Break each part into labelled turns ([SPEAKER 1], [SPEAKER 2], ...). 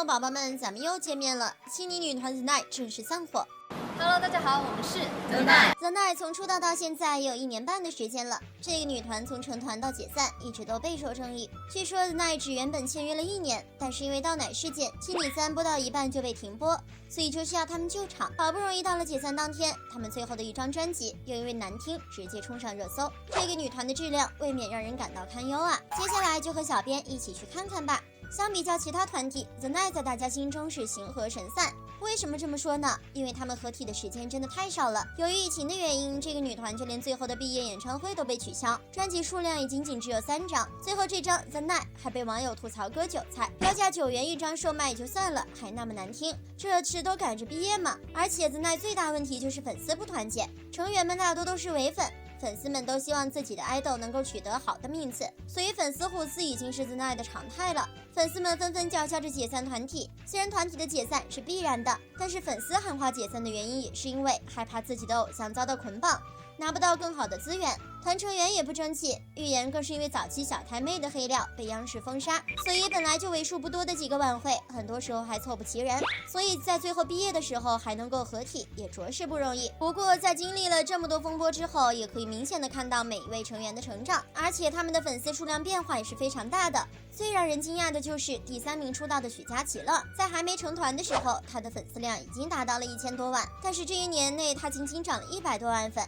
[SPEAKER 1] Hello， 宝宝们，咱们又见面了。悉尼女团 The Night 正式散伙。
[SPEAKER 2] Hello， 大家好，我们是
[SPEAKER 3] The Night。
[SPEAKER 1] The Night 从出道到现在也有1年半的时间了。这个女团从成团到解散一直都备受争议。据说 The Night 只原本签约了1年，但是因为倒奶事件，七女3播到一半就被停播，所以就需要他们救场。好不容易到了解散当天，他们最后的一张专辑又因为难听直接冲上热搜。这个女团的质量未免让人感到堪忧啊！接下来就和小编一起去看看吧。相比较其他团体 ，The Night 在大家心中是形和神散。为什么这么说呢？因为他们合体的时间真的太少了。由于疫情的原因，这个女团就连最后的毕业演唱会都被取消，专辑数量也仅仅只有3张。最后这张 The Night 还被网友吐槽割韭菜，标价9元1张售卖也就算了，还那么难听，这是都赶着毕业吗？而且 The Night 最大问题就是粉丝不团结，成员们大多都是伪粉。粉丝们都希望自己的idol能够取得好的名次，所以粉丝互撕已经是 The Night 的常态了。粉丝们纷纷叫嚣着解散团体，虽然团体的解散是必然的，但是粉丝喊话解散的原因也是因为害怕自己的偶像遭到捆绑，拿不到更好的资源。团成员也不争气，预言更是因为早期小太妹的黑料被央视封杀，所以本来就为数不多的几个晚会，很多时候还凑不齐人，所以在最后毕业的时候还能够合体，也着实不容易。不过在经历了这么多风波之后，也可以明显的看到每一位成员的成长，而且他们的粉丝数量变化也是非常大的。最让人惊讶的就是第3名出道的许佳琪了，在还没成团的时候，她的粉丝量已经达到了1000多万，但是这1年内她仅仅涨了100多万粉。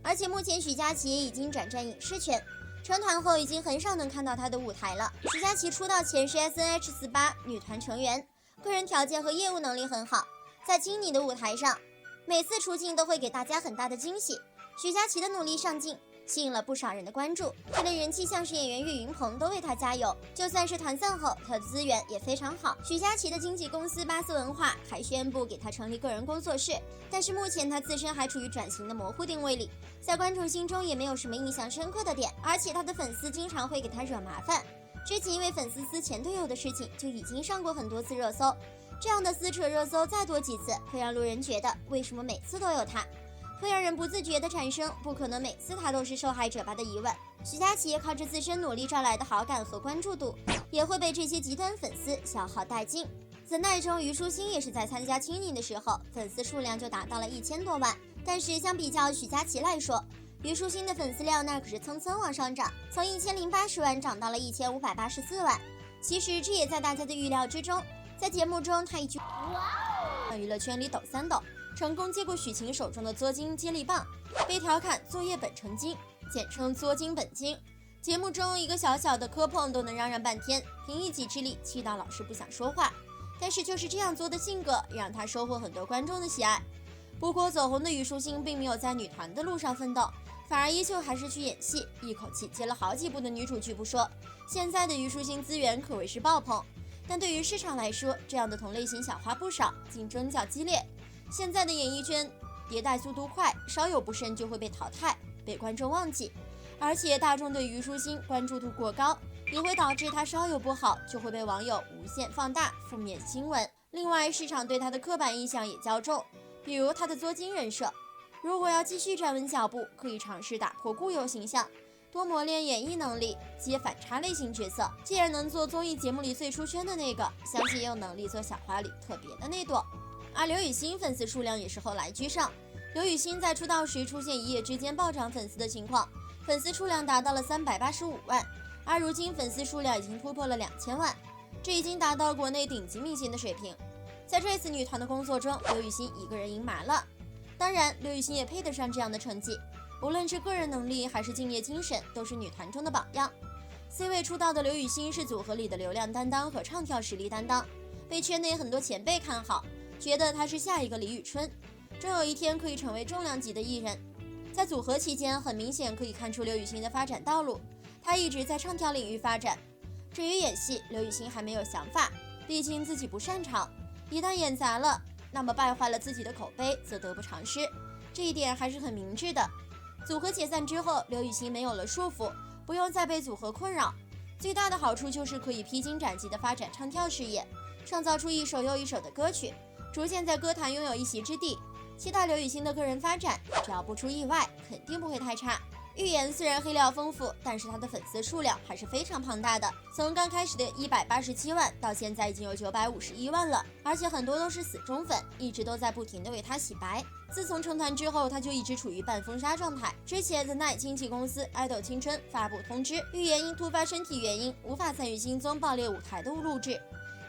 [SPEAKER 1] 而且目前许佳琪也已经转战影视圈，成团后已经很少能看到她的舞台了。许佳琪出道前是 SNH48 女团成员，个人条件和业务能力很好，在经理的舞台上，每次出镜都会给大家很大的惊喜。许佳琪的努力上进吸引了不少人的关注，就连人气相声演员岳云鹏都为她加油。就算是团散后，她的资源也非常好。许佳琪的经纪公司巴斯文化还宣布给她成立个人工作室，但是目前她自身还处于转型的模糊定位里，在观众心中也没有什么印象深刻的点，而且她的粉丝经常会给她惹麻烦。之前因为粉丝撕前队友的事情就已经上过很多次热搜，这样的撕扯热搜再多几次，会让路人觉得为什么每次都有她，会让人不自觉地产生不可能每次他都是受害者吧的疑问。许佳琪靠着自身努力招来的好感和关注度，也会被这些极端粉丝消耗殆尽。The Night 中虞书欣也是在参加青你的时候，粉丝数量就达到了1000多万，但是相比较许佳琪来说，虞书欣的粉丝量那可是蹭蹭往上涨，从1080万涨到了1584万。其实这也在大家的预料之中，在节目中他一句让娱乐圈里抖3抖，成功接过许晴手中的作精接力棒，被调侃作业本成精，简称作精本精。节目中一个小小的磕碰都能嚷嚷半天，凭一己之力气到老师不想说话。但是就是这样做的性格，让他收获很多观众的喜爱。不过走红的虞书欣并没有在女团的路上奋斗，反而依旧还是去演戏，一口气接了好几部的女主剧不说，现在的虞书欣资源可谓是爆棚。但对于市场来说，这样的同类型小花不少，竞争较激烈。现在的演艺圈迭代速度快，稍有不慎就会被淘汰，被观众忘记。而且大众对虞书欣关注度过高，也会导致她稍有不好就会被网友无限放大负面新闻。另外，市场对她的刻板印象也较重，比如她的作精人设。如果要继续站稳脚步，可以尝试打破固有形象，多磨练演绎能力，接反差类型角色。既然能做综艺节目里最出圈的那个，相信也有能力做小花里特别的那朵。而刘雨昕粉丝数量也是后来居上。刘雨昕在出道时出现一夜之间暴涨粉丝的情况，粉丝数量达到了385万，而如今粉丝数量已经突破了2000万，这已经达到国内顶级明星的水平。在这次女团的工作中，刘雨昕一个人赢麻了。当然，刘雨昕也配得上这样的成绩，无论是个人能力还是敬业精神，都是女团中的榜样。C 位出道的刘雨昕是组合里的流量担当和唱跳实力担当，被圈内很多前辈看好，觉得她是下一个李宇春，终有一天可以成为重量级的艺人。在组合期间，很明显可以看出刘雨昕的发展道路，她一直在唱跳领域发展。至于演戏，刘雨昕还没有想法，毕竟自己不擅长，一旦演砸了，那么败坏了自己的口碑，则得不偿失。这一点还是很明智的。组合解散之后，刘雨昕没有了束缚，不用再被组合困扰，最大的好处就是可以披荆斩棘地发展唱跳事业，创造出一首又一首的歌曲，逐渐在歌坛拥有一席之地。期待刘雨昕的个人发展，只要不出意外，肯定不会太差。预言虽然黑料丰富，但是他的粉丝数量还是非常庞大的，从刚开始的187万到现在已经有951万了，而且很多都是死忠粉，一直都在不停的为他洗白。自从成团之后，他就一直处于半封杀状态。之前 The Night 经纪公司爱豆青春发布通知，预言因突发身体原因无法参与新综爆裂舞台的录制，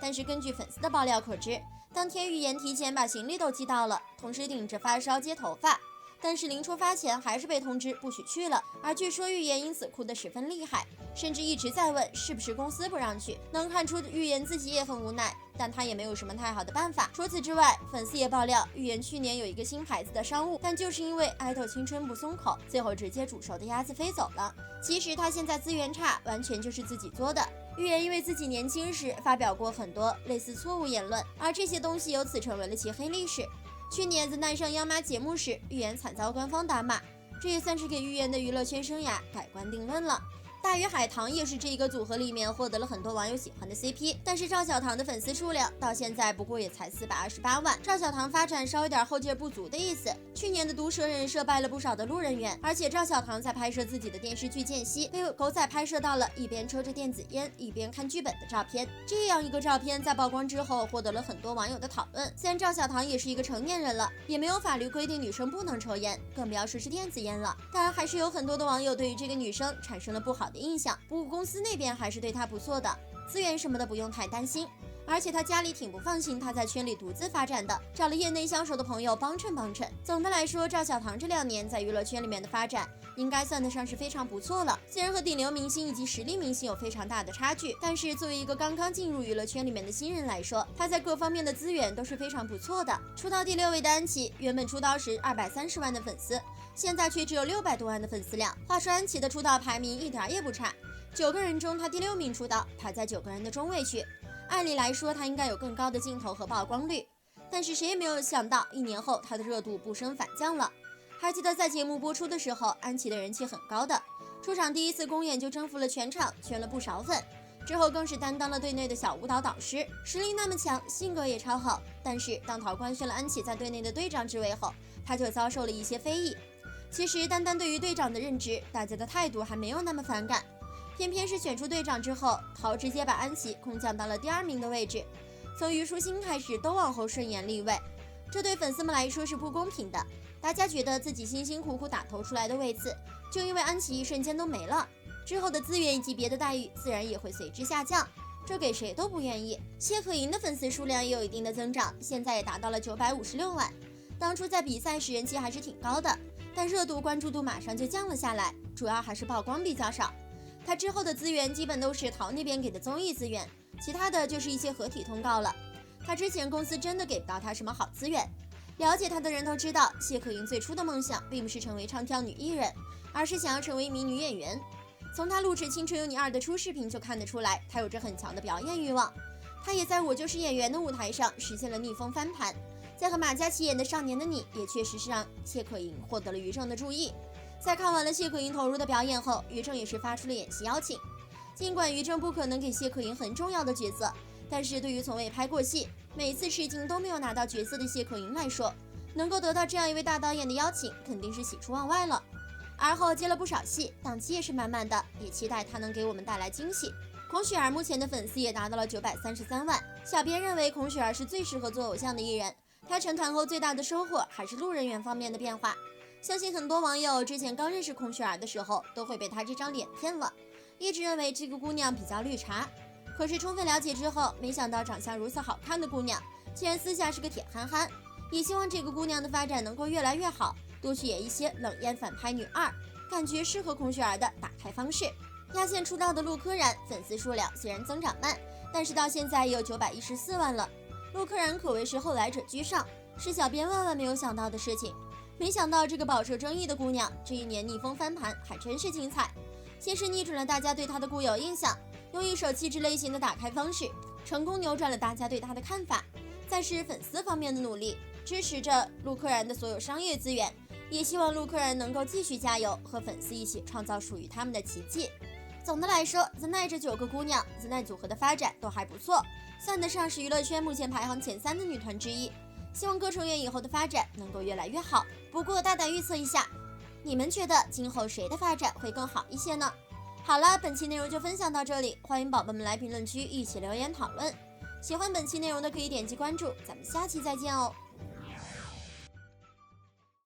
[SPEAKER 1] 但是根据粉丝的爆料可知，当天预言提前把行李都寄到了，同时顶着发烧接头发。但是临出发前还是被通知不许去了，而据说预言因此哭得十分厉害，甚至一直在问是不是公司不让去。能看出预言自己也很无奈，但他也没有什么太好的办法。除此之外，粉丝也爆料预言去年有一个新牌子的商务，但就是因为爱豆青春不松口，最后直接煮熟的鸭子飞走了。其实他现在资源差，完全就是自己作的。预言因为自己年轻时发表过很多类似错误言论，而这些东西由此成为了其黑历史。去年在奈上央妈节目时，预言惨遭官方打骂，这也算是给预言的娱乐圈生涯改观定论了。大鱼海棠也是这一个组合里面获得了很多网友喜欢的 CP， 但是赵小棠的粉丝数量到现在不过也才428万，赵小棠发展稍有点后劲不足的意思。去年的毒舌人设败了不少的路人缘，而且赵小棠在拍摄自己的电视剧间隙，被狗仔拍摄到了一边抽着电子烟一边看剧本的照片。这样一个照片在曝光之后，获得了很多网友的讨论。虽然赵小棠也是一个成年人了，也没有法律规定女生不能抽烟，更不要说是电子烟了，但还是有很多的网友对于这个女生产生了不好的印象。不过公司那边还是对她不错的，资源什么的不用太担心。而且他家里挺不放心他在圈里独自发展的，找了业内相熟的朋友帮衬帮衬。总的来说，赵小棠这2年在娱乐圈里面的发展应该算得上是非常不错了。虽然和顶流明星以及实力明星有非常大的差距，但是作为一个刚刚进入娱乐圈里面的新人来说，他在各方面的资源都是非常不错的。出道第6位的安琪，原本出道时230万的粉丝，现在却只有600多万的粉丝量。话说安琪的出道排名一点也不差，9个人中他第6名出道，排在9个人的中位区。按理来说，他应该有更高的镜头和曝光率，但是谁也没有想到，1年后他的热度不升反降了。还记得在节目播出的时候，安琪的人气很高的，出场第1次公演就征服了全场，圈了不少粉。之后更是担当了队内的小舞蹈导师，实力那么强，性格也超好。但是当陶官宣了安琪在队内的队长职位后，他就遭受了一些非议。其实单单对于队长的任职，大家的态度还没有那么反感。偏偏是选出队长之后，陶直接把安琪空降到了第2名的位置，从虞书欣开始都往后顺延立位，这对粉丝们来说是不公平的。大家觉得自己辛辛苦苦打投出来的位次，就因为安琪一瞬间都没了，之后的资源以及别的待遇自然也会随之下降，这给谁都不愿意。谢可寅的粉丝数量也有一定的增长，现在也达到了956万。当初在比赛时人气还是挺高的，但热度关注度马上就降了下来，主要还是曝光比较少。他之后的资源基本都是陶那边给的综艺资源，其他的就是一些合体通告了。他之前公司真的给不到他什么好资源。了解他的人都知道，谢可寅最初的梦想并不是成为唱跳女艺人，而是想要成为一名女演员。从他录制《青春有你2》的初视频就看得出来，他有着很强的表演欲望。他也在我就是演员的舞台上实现了逆风翻盘，在和马嘉祺演的《少年的你》也确实是让谢可寅获得了于正的注意。在看完了谢可寅投入的表演后，于正也是发出了演戏邀请。尽管于正不可能给谢可寅很重要的角色，但是对于从未拍过戏、每次试镜都没有拿到角色的谢可寅来说，能够得到这样一位大导演的邀请，肯定是喜出望外了。而后接了不少戏，档期也是满满的，也期待他能给我们带来惊喜。孔雪儿目前的粉丝也达到了933万，小编认为孔雪儿是最适合做偶像的艺人。她成团后最大的收获还是路人缘方面的变化。相信很多网友之前刚认识孔雪儿的时候，都会被她这张脸骗了，一直认为这个姑娘比较绿茶。可是充分了解之后，没想到长相如此好看的姑娘，竟然私下是个铁憨憨。也希望这个姑娘的发展能够越来越好，多去演一些冷艳反派女二，感觉适合孔雪儿的打开方式。压线出道的陆柯燃粉丝数量虽然增长慢，但是到现在也有914万了。陆柯燃可谓是后来者居上，是小编万万没有想到的事情。没想到这个饱受争议的姑娘，这1年逆风翻盘还真是精彩。先是逆转了大家对她的固有印象，用一首气质类型的打开方式，成功扭转了大家对她的看法。再是粉丝方面的努力，支持着陆柯燃的所有商业资源，也希望陆柯燃能够继续加油，和粉丝一起创造属于他们的奇迹。总的来说 ，The Night 这9个姑娘 ，The Night 组合的发展都还不错，算得上是娱乐圈目前排行前3的女团之一。希望各成员以后的发展能够越来越好。不过大胆预测一下，你们觉得今后谁的发展会更好一些呢？好了，本期内容就分享到这里，欢迎宝宝们来评论区一起留言讨论。喜欢本期内容的可以点击关注，咱们下期再见哦。